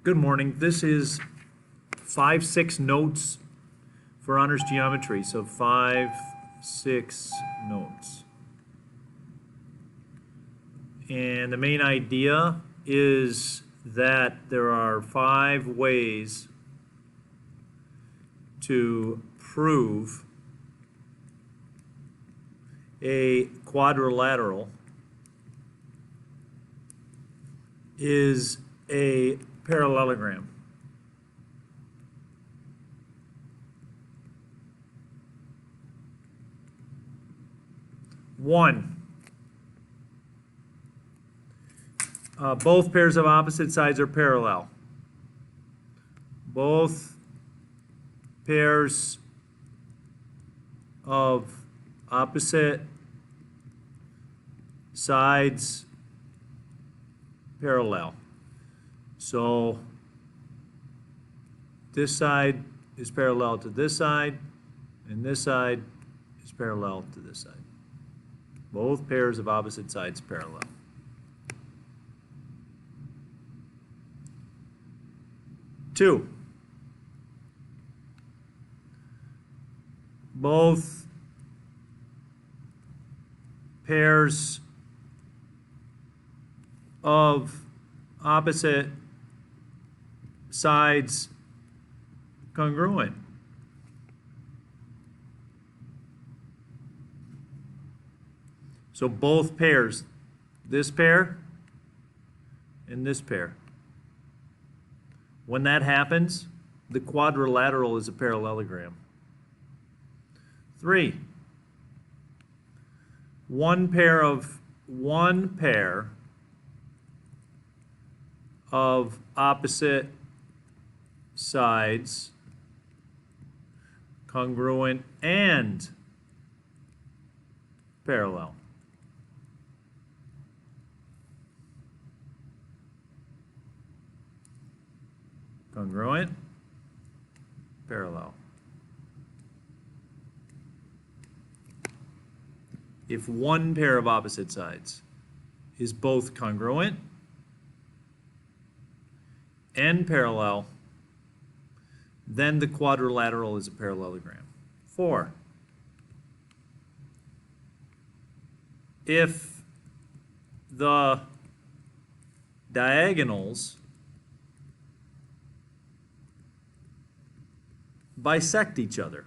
Good morning. This is 5-6 notes for honors geometry. So 5-6 notes. And the main idea is that there are 5 ways to prove a quadrilateral is a parallelogram. One, both pairs of opposite sides are parallel. Both pairs of opposite sides parallel. So this side is parallel to this side, and this side is parallel to this side. Both pairs of opposite sides parallel. Two, both pairs of opposite sides congruent. So both pairs, this pair and this pair. When that happens, the quadrilateral is a parallelogram. 3, one pair of opposite sides congruent and parallel. Congruent, parallel. If one pair of opposite sides is both congruent and parallel, then the quadrilateral is a parallelogram. 4, if the diagonals bisect each other.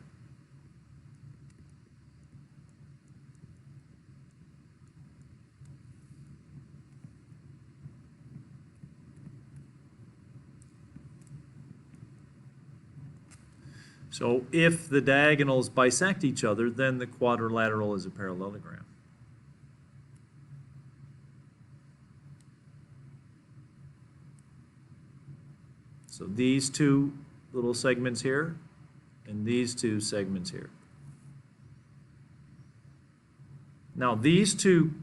So if the diagonals bisect each other, then the quadrilateral is a parallelogram. So these two little segments here and these two segments here. Now these two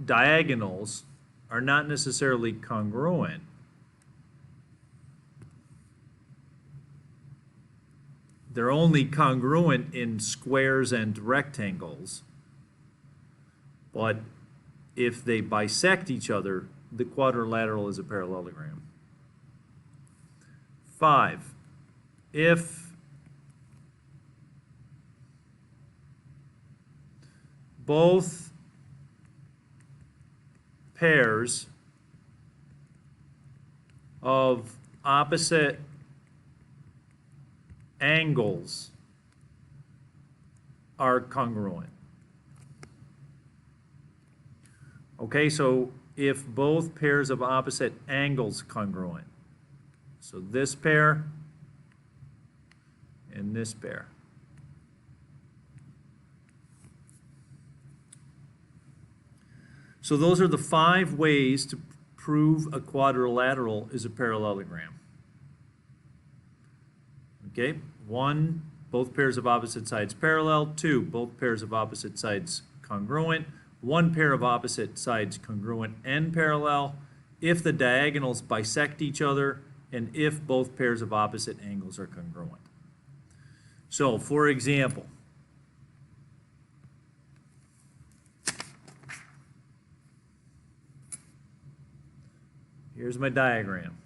diagonals are not necessarily congruent. They're only congruent in squares and rectangles. But if they bisect each other, the quadrilateral is a parallelogram. 5, if both pairs of opposite angles are congruent. Okay, so if both pairs of opposite angles congruent, so this pair and this pair. So those are the 5 ways to prove a quadrilateral is a parallelogram. Okay, 1, both pairs of opposite sides parallel. 2, both pairs of opposite sides congruent. 1 pair of opposite sides congruent and parallel. If the diagonals bisect each other, and if both pairs of opposite angles are congruent. So, for example, Here's my diagram.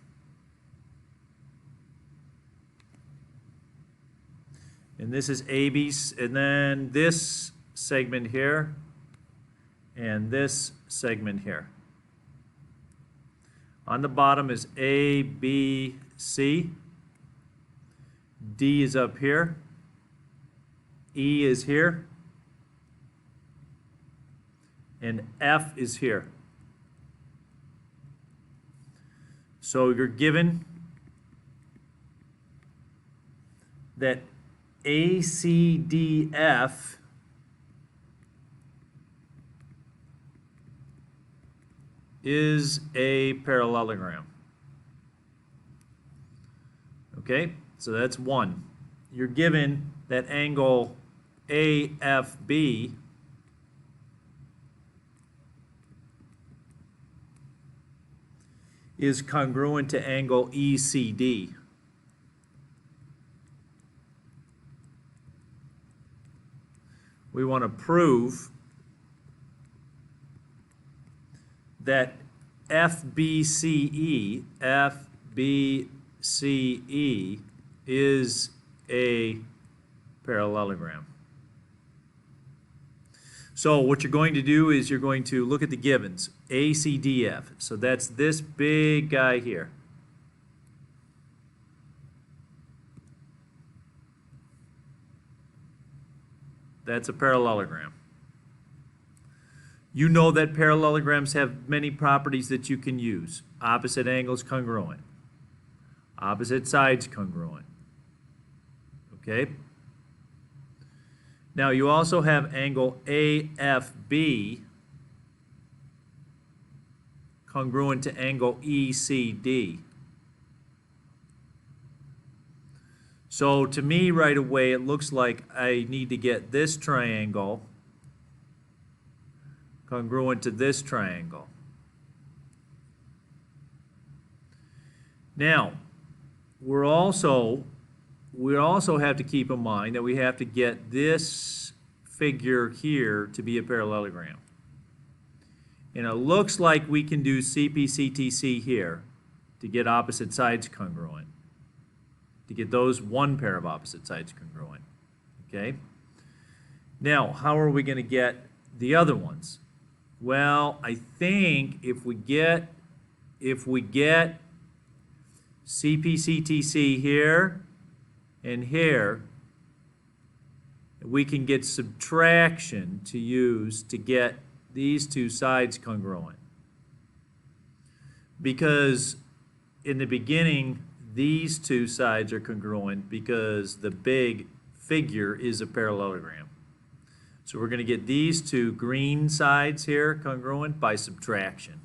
And this is AB, and then this segment here, and this segment here. On the bottom is A, B, C. D is up here. E is here. And F is here. So you're given that ACDF is a parallelogram. Okay, so that's one. You're given that angle AFB is congruent to angle ECD. We want to prove that FBCE is a parallelogram. So what you're going to do is you're going to look at the givens, ACDF. So that's this big guy here. That's a parallelogram. You know that parallelograms have many properties that you can use. Opposite angles congruent. Opposite sides congruent. Okay? Now you also have angle AFB congruent to angle ECD. So to me right away it looks like I need to get this triangle congruent to this triangle. Now, we also have to keep in mind that we have to get this figure here to be a parallelogram. And it looks like we can do CPCTC here to get opposite sides congruent, to get those one pair of opposite sides congruent. Okay? Now, how are we going to get the other ones? Well, I think if we get CPCTC here and here, we can get subtraction to use to get these two sides congruent. Because in the beginning, these two sides are congruent because the big figure is a parallelogram. So we're going to get these two green sides here congruent by subtraction.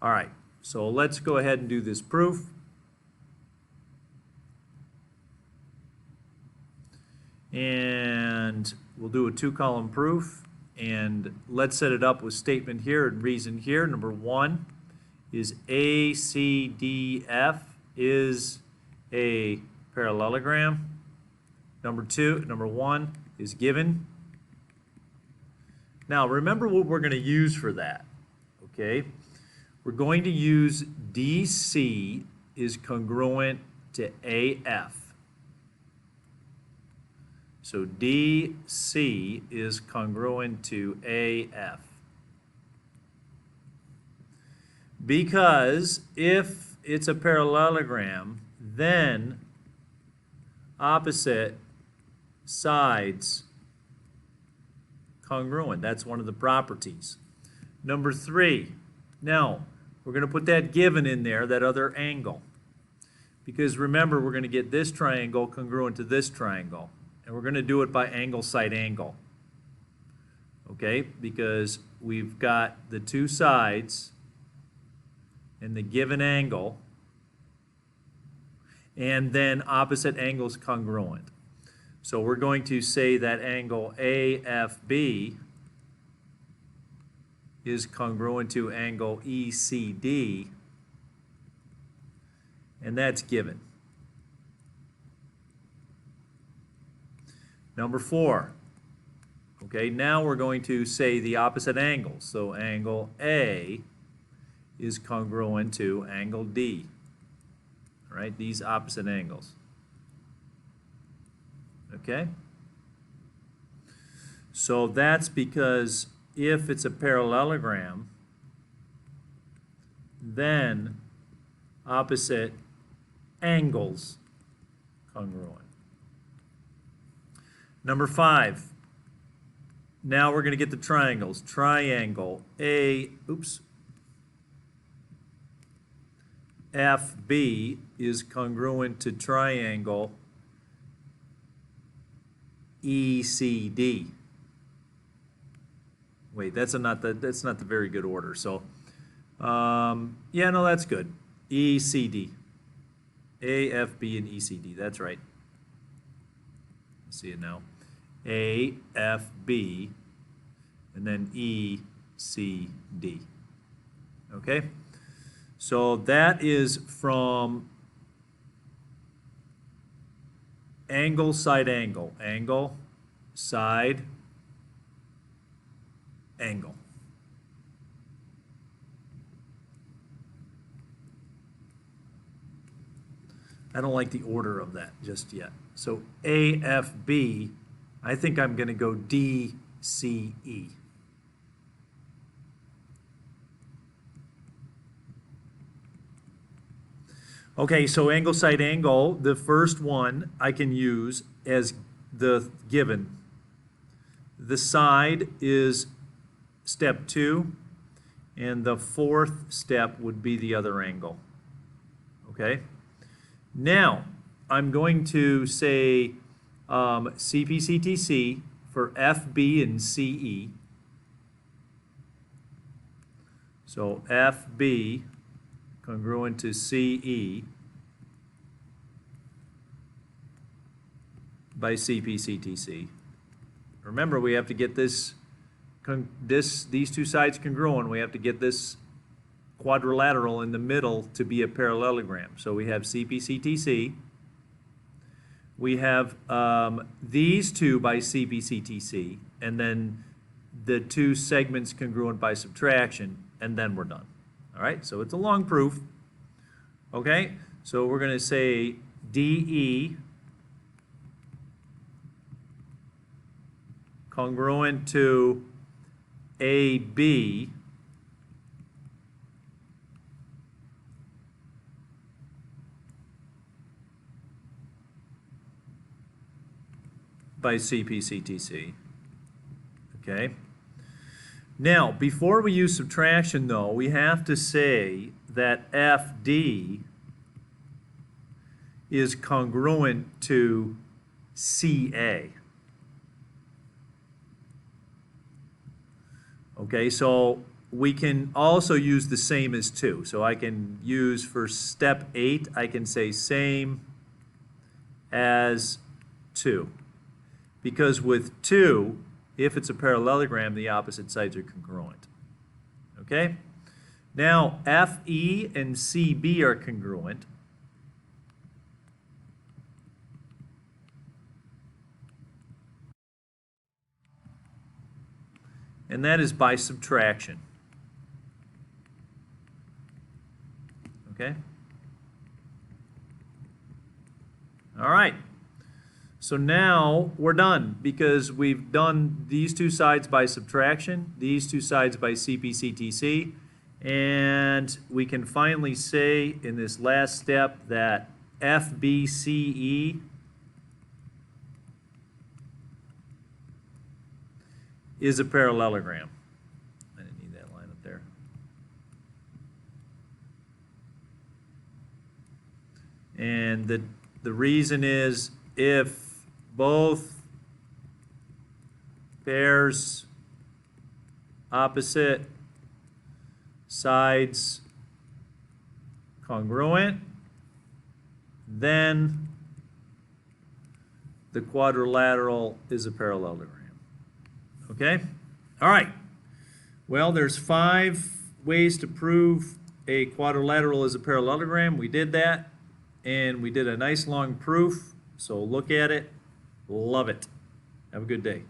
All right, so let's go ahead and do this proof. And we'll do a two-column proof. And let's set it up with statement here and reason here. Number one is ACDF is a parallelogram. Number one is given. Now, remember what we're going to use for that, okay? We're going to use DC is congruent to AF. So DC is congruent to AF. Because if it's a parallelogram, then opposite sides congruent. That's one of the properties. Number three, now we're going to put that given in there, that other angle. Because remember, we're going to get this triangle congruent to this triangle. And we're going to do it by angle side angle. Okay, because we've got the two sides and the given angle, and then opposite angles congruent. So we're going to say that angle AFB is congruent to angle ECD, and that's given. Number four, okay, now we're going to say the opposite angles. So angle A is congruent to angle D. All right, these opposite angles. Okay? So that's because if it's a parallelogram, then opposite angles congruent. Number 5. Now we're going to get the triangles. Triangle FB is congruent to triangle ECD. Wait, that's not the very good order. So, yeah, no, that's good. ECD. AFB and ECD. That's right. See it now. AFB and then ECD. Okay? So that is from angle, side, angle. Angle, side, angle. I don't like the order of that just yet. So AFB, I think I'm going to go DCE. Okay, so angle, side, angle, the first one I can use as the given. The side is step 2, and the fourth step would be the other angle. Okay? Now, I'm going to say CPCTC for FB and CE. So FB congruent to CE by CPCTC. Remember, we have to get these two sides congruent. We have to get this quadrilateral in the middle to be a parallelogram. So we have CPCTC. We have these two by CPCTC, and then the two segments congruent by subtraction, and then we're done. All right, so it's a long proof. Okay, so we're going to say DE congruent to AB by CPCTC. Okay. Now, before we use subtraction, though, we have to say that FD is congruent to CA. Okay, so we can also use the same as 2. So I can use for step 8, I can say same as 2. Because with 2, if it's a parallelogram, the opposite sides are congruent. Okay? Now, FE and CB are congruent. And that is by subtraction. Okay? All right. So now we're done because we've done these two sides by subtraction, these two sides by CPCTC, and we can finally say in this last step that FBCE is a parallelogram. I didn't need that line up there. And the reason is if both pairs opposite sides congruent, then the quadrilateral is a parallelogram. Okay? All right. Well, there's 5 ways to prove a quadrilateral is a parallelogram. We did that, and we did a nice long proof. So look at it. Love it. Have a good day.